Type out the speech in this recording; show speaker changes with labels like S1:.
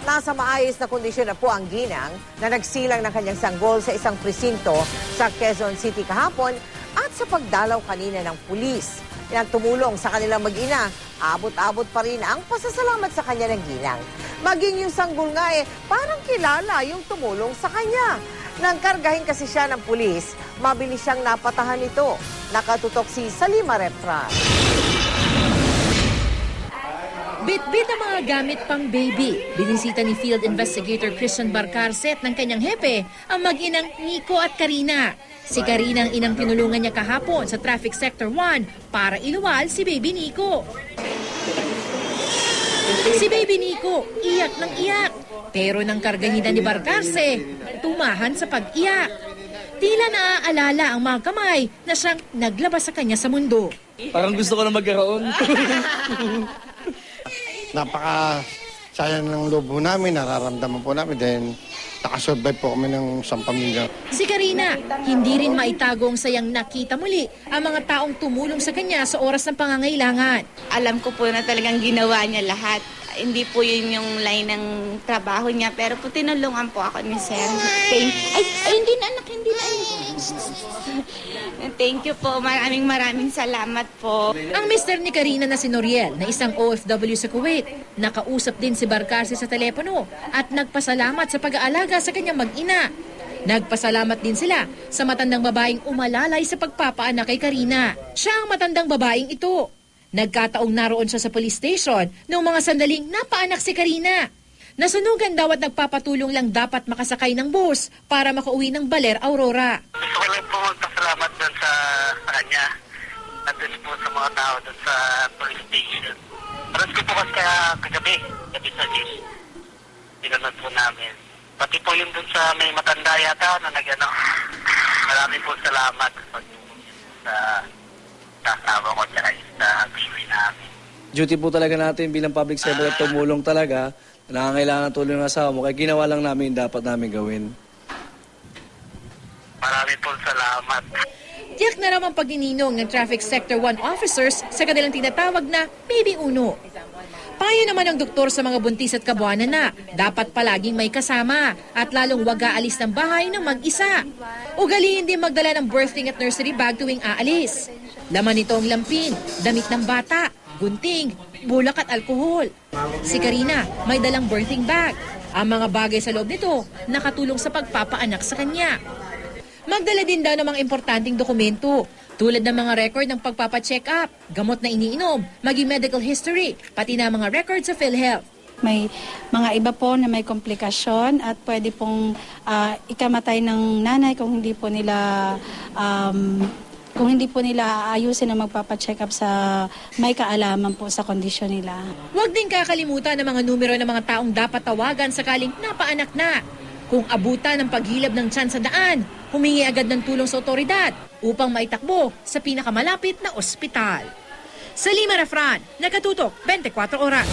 S1: Nasa maayos na kondisyon na po ang ginang na nagsilang ng kanyang sanggol sa isang presinto sa Quezon City kahapon at sa pagdalaw kanina ng pulis. Yan tumulong sa kanilang mag-ina, abot-abot pa rin ang pasasalamat sa kanya ng ginang. Maging yung sanggol nga parang kilala yung tumulong sa kanya. Nang kargahin kasi siya ng pulis, mabilis siyang napatahan nito. Nakatutok si Salima Refran.
S2: Bit-bit ang mga gamit pang baby. Binisita ni Field Investigator Christian Barcarcet ng kanyang hepe ang mag-inang Nico at Karina. Si Karina ang inang tinulungan niya kahapon sa Traffic Sector 1 para iluwal si Baby Nico. Si Baby Nico, iyak ng iyak. Pero nang kargahinan ni Barcarcet, tumahan sa pag-iyak. Tila naaalala ang mga kamay na siyang naglabas sa kanya sa mundo.
S3: Parang gusto ko na magkaroon.
S4: Napaka-sayang ng loob po namin, nararamdaman po namin dahil nakasurvive po kami ng isang pamilya.
S2: Si Karina, hindi rin maitago ang sayang nakita muli ang mga taong tumulong sa kanya sa oras ng pangangailangan.
S5: Alam ko po na talagang ginawa niya lahat. Hindi po yun yung line ng trabaho niya, pero po tinulungan po ako ni Sir. Hindi na anak. Thank you po. Maraming salamat po.
S2: Ang mister ni Karina na si Noriel, na isang OFW sa Kuwait, nakausap din si Barcarcet sa telepono at nagpasalamat sa pag-aalaga sa kanyang mag-ina. Nagpasalamat din sila sa matandang babaeng umalalay sa pagpapaanak kay Karina. Siya ang matandang babaeng ito. Nagkataong naroon siya sa police station noong mga sandaling napaanak si Karina. Nasunugan daw at nagpapatulong lang dapat makasakay ng bus para makauwi ng Baler, Aurora.
S6: Gusto ko lang po magpasalamat doon sa kanya at doon po sa mga tao doon sa police station. Paras ko po kasi gabi sa news. Tinanong po namin. Pati po yung doon sa may matanda yata na nag-ano. Marami po salamat sa asawa ko at sa baby namin.
S3: Duty po talaga natin bilang public servant at tumulong talaga. Nangangailangan ng tulong ng asawa mo, kaya ginawa lang namin dapat namin gawin.
S6: Marami po salamat.
S2: Tiyak na raw ang pagnininong ng Traffic Sector 1 officers sa kanilang tinatawag na Baby Uno. Payo naman ng doktor sa mga buntis at kabuanan na dapat palaging may kasama at lalong wag aalis ng bahay ng mag-isa. Ugaliin din magdala ng birthing at nursery bag tuwing aalis. Laman nito ang lampin, damit ng bata, gunting, bulak at alkohol. Si Karina may dalang birthing bag. Ang mga bagay sa loob nito nakatulong sa pagpapaanak sa kanya. Magdala din daw ng mga importanteng dokumento tulad ng mga record ng pagpapacheck up, gamot na iniinom, maging medical history, pati na mga records sa PhilHealth.
S7: May mga iba po na may komplikasyon at pwede pong ikamatay ng nanay kung hindi po nila ayusin na magpapacheck up sa may kaalaman po sa kondisyon nila.
S2: Huwag din kakalimutan ng mga numero ng mga taong dapat tawagan sakaling napaanak na. Kung abutan ng paghilab ng tiyan sa daan, humingi agad ng tulong sa otoridad upang maitakbo sa pinakamalapit na ospital. Salima Refran, Nakatutok, 24 Oras.